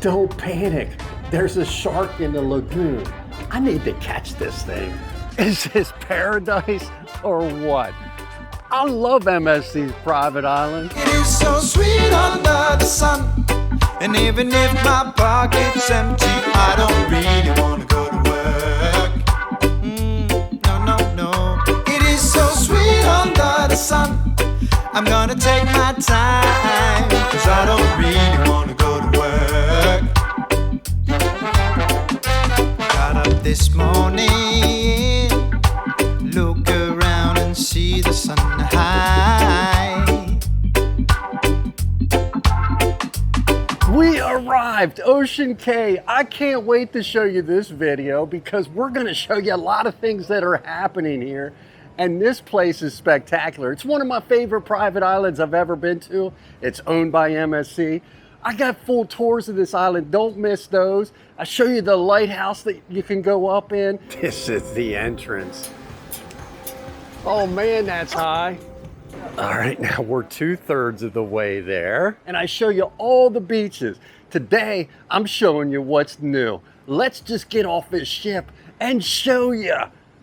Don't panic. There's a shark in the lagoon. I need to catch this thing. Is this paradise or what? I love MSC's Private Island. It is so sweet under the sun. And even if my pocket's empty, I don't really want to go to work. No, no, no. It is so sweet under the sun. I'm gonna take my time, 'cause I don't really want to go to work. Got up this morning, look around and see the sun high. We arrived, Ocean Cay. I can't wait to show you this video because we're gonna show you a lot of things that are happening here. And this place is spectacular. It's one of my favorite private islands I've ever been to. It's owned by MSC. I got full tours of this island. Don't miss those. I show you the lighthouse that you can go up in. This is the entrance. Oh man, that's high. All right, now we're 2/3 of the way there. And I show you all the beaches. Today, I'm showing you what's new. Let's just get off this ship and show you.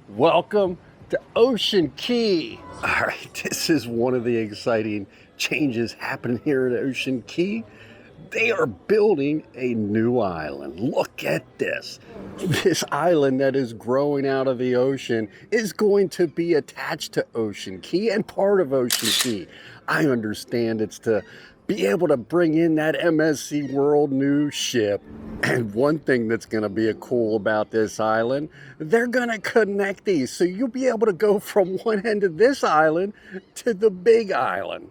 Welcome to Ocean Cay. All right, this is one of the exciting changes happening here at Ocean Cay. They are building a new island. Look at this. This island that is growing out of the ocean is going to be attached to Ocean Cay and part of Ocean Cay. I understand it's to be able to bring in that MSC World new ship. And one thing that's gonna be cool about this island, they're gonna connect these. So you'll be able to go from one end of this island to the big island.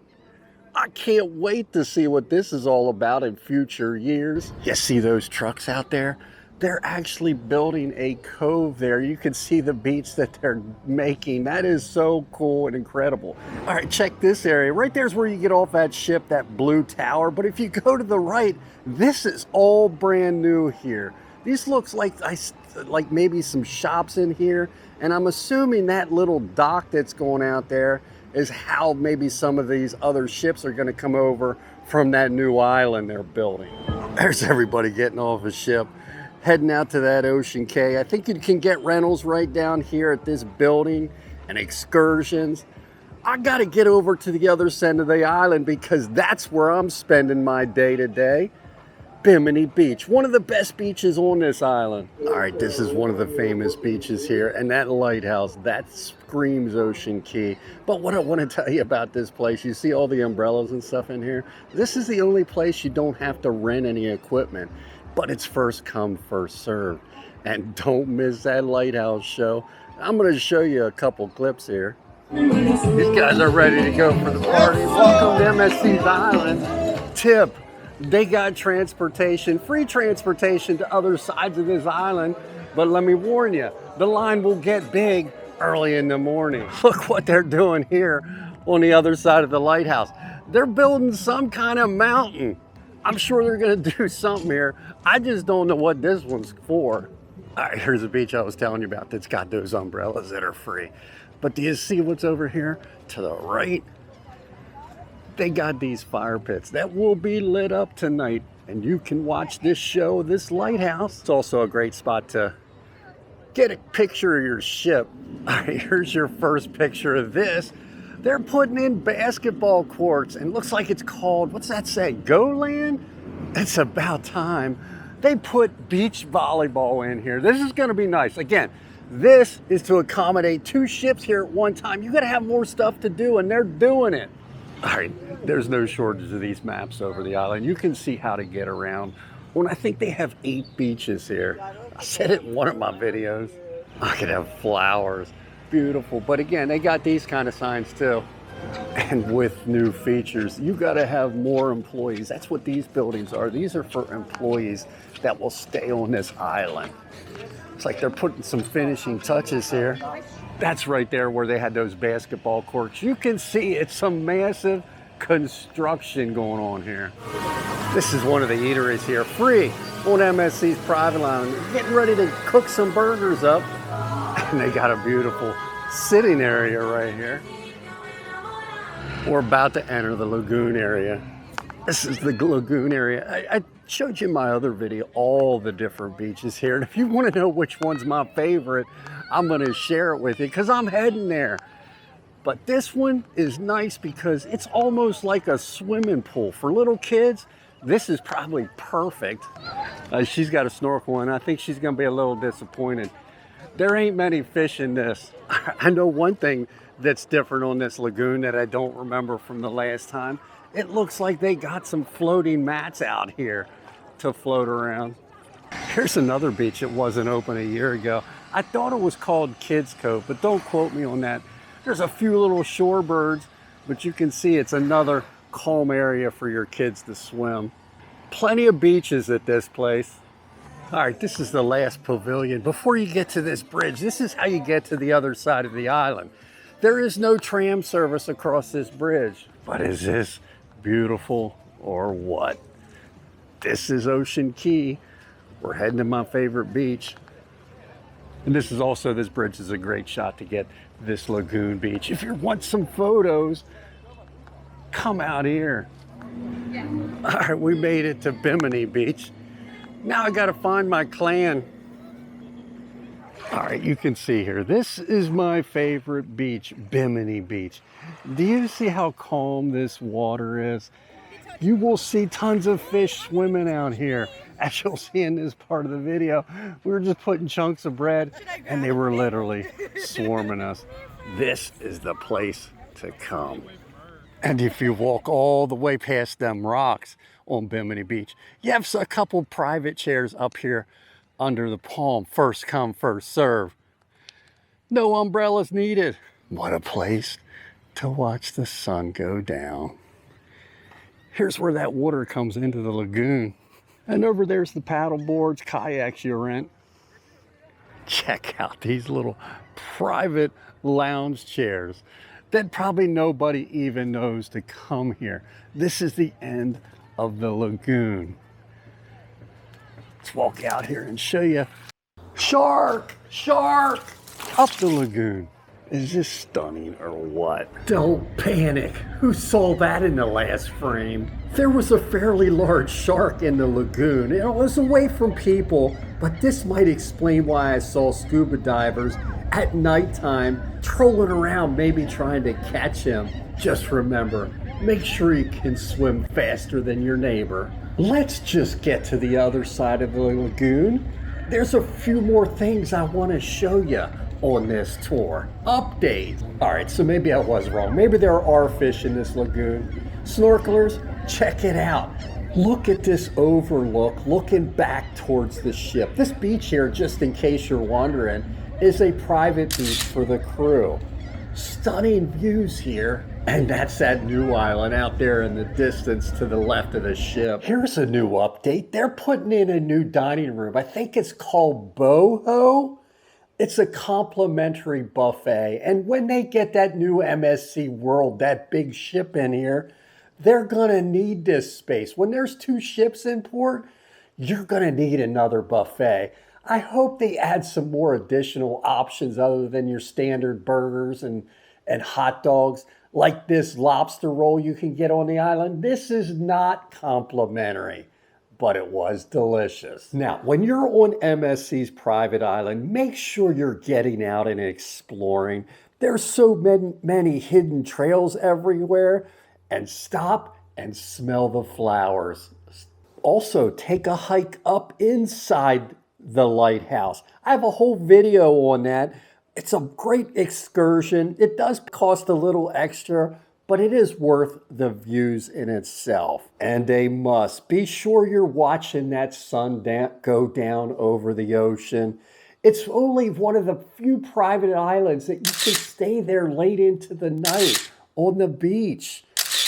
I can't wait to see what this is all about in future years. You see those trucks out there? They're actually building a cove there. You can see the beach that they're making. That is so cool and incredible. All right, check this area. Right there's where you get off that ship, that blue tower. But if you go to the right, this is all brand new here. This looks like maybe some shops in here. And I'm assuming that little dock that's going out there is how maybe some of these other ships are gonna come over from that new island they're building. There's everybody getting off a ship, heading out to that Ocean Cay. I think you can get rentals right down here at this building and excursions. I gotta get over to the other side of the island because that's where I'm spending my day today. Bimini Beach, one of the best beaches on this island. All right, this is one of the famous beaches here, and that lighthouse, that screams Ocean Cay. But what I want to tell you about this place, you see all the umbrellas and stuff in here? This is the only place you don't have to rent any equipment, but it's first come, first served. And don't miss that lighthouse show. I'm going to show you a couple clips here. These guys are ready to go for the party. Welcome to MSC's Island. Tip. They got transportation, free transportation to other sides of this island. But let me warn you, the line will get big early in the morning. Look what they're doing here on the other side of the lighthouse. They're building some kind of mountain. I'm sure they're gonna do something here. I just don't know what this one's for. All right, here's the beach I was telling you about that's got those umbrellas that are free. But do you see what's over here to the right? They got these fire pits that will be lit up tonight, and you can watch this show, this lighthouse. It's also a great spot to get a picture of your ship. All right, here's your first picture of this. They're putting in basketball courts, and looks like it's called, what's that say, Go Land? It's about time. They put beach volleyball in here. This is gonna be nice. Again, this is to accommodate 2 ships here at one time. You gotta have more stuff to do, and they're doing it. All right, there's no shortage of these maps over the island. You can see how to get around. Well, I think they have 8 beaches here. I said it in one of my videos. I could have flowers, beautiful. But again, they got these kind of signs too. And with new features, you gotta have more employees. That's what these buildings are. These are for employees that will stay on this island. It's like they're putting some finishing touches here. That's right there where they had those basketball courts. You can see it's some massive construction going on here. This is one of the eateries here, free on MSC's Private Island. Getting ready to cook some burgers up. And they got a beautiful sitting area right here. We're about to enter the lagoon area. This is the Lagoon area. I showed you in my other video all the different beaches here. And if you want to know which one's my favorite, I'm going to share it with you because I'm heading there. But this one is nice because it's almost like a swimming pool. For little kids, this is probably perfect. She's got a snorkel on. I think she's going to be a little disappointed. There ain't many fish in this. I know one thing that's different on this lagoon that I don't remember from the last time. It looks like they got some floating mats out here to float around. Here's another beach that wasn't open a year ago. I thought it was called Kids Cove, but don't quote me on that. There's a few little shorebirds, but you can see it's another calm area for your kids to swim. Plenty of beaches at this place. All right, this is the last pavilion. Before you get to this bridge, this is how you get to the other side of the island. There is no tram service across this bridge. But is this beautiful or what? This is Ocean Cay. We're heading to my favorite beach. And this bridge is a great shot to get this Lagoon beach. If you want some photos, come out here. Yeah. All right, we made it to Bimini Beach. Now I gotta find my clan. All right, you can see here, this is my favorite beach, Bimini Beach. Do you see how calm this water is? You will see tons of fish swimming out here. As you'll see in this part of the video, we were just putting chunks of bread and they were literally swarming us. This is the place to come. And if you walk all the way past them rocks on Bimini Beach, you have a couple private chairs up here under the palm. First come, first serve. No umbrellas needed. What a place to watch the sun go down. Here's where that water comes into the lagoon. And over there's the paddle boards, kayaks you rent. Check out these little private lounge chairs that probably nobody even knows to come here. This is the end of the lagoon. Let's walk out here and show you. Shark! Shark! Up the lagoon. Is this stunning or what? Don't panic. Who saw that in the last frame? There was a fairly large shark in the lagoon. It was away from people, but this might explain why I saw scuba divers at nighttime trolling around, maybe trying to catch him. Just remember, make sure you can swim faster than your neighbor. Let's just get to the other side of the lagoon. There's a few more things I want to show you on this tour. Update. All right, so maybe I was wrong. Maybe there are fish in this lagoon. Snorkelers, check it out. Look at this overlook looking back towards the ship. This beach here, just in case you're wondering, is a private beach for the crew. Stunning views here. And that's that new island out there in the distance to the left of the ship. Here's a new update. They're putting in a new dining room. I think it's called Boho. It's a complimentary buffet. And when they get that new MSC World, that big ship in here, they're gonna need this space. When there's two ships in port, you're gonna need another buffet. I hope they add some more additional options other than your standard burgers and hot dogs, like this lobster roll you can get on the island. This is not complimentary, but it was delicious. Now, when you're on MSC's Private Island, make sure you're getting out and exploring. There's so many hidden trails everywhere, and stop and smell the flowers. Also, take a hike up inside the lighthouse. I have a whole video on that. It's a great excursion. It does cost a little extra, but it is worth the views in itself. And a must. Be sure you're watching that sun go down over the ocean. It's only one of the few private islands that you can stay there late into the night on the beach.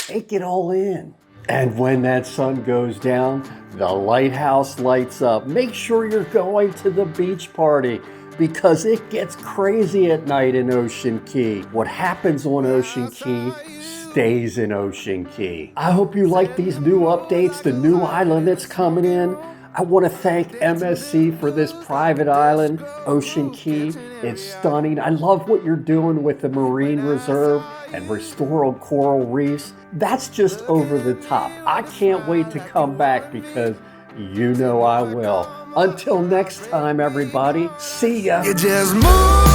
Take it all in. And when that sun goes down, the lighthouse lights up. Make sure you're going to the beach party, because it gets crazy at night in Ocean Cay. What happens on Ocean Cay stays in Ocean Cay. I hope you like these new updates, the new island that's coming in. I want to thank MSC for this private island, Ocean Cay. It's stunning. I love what you're doing with the Marine Reserve and restore coral reefs, that's just over the top. I can't wait to come back because you know I will. Until next time, everybody, see ya. You just move.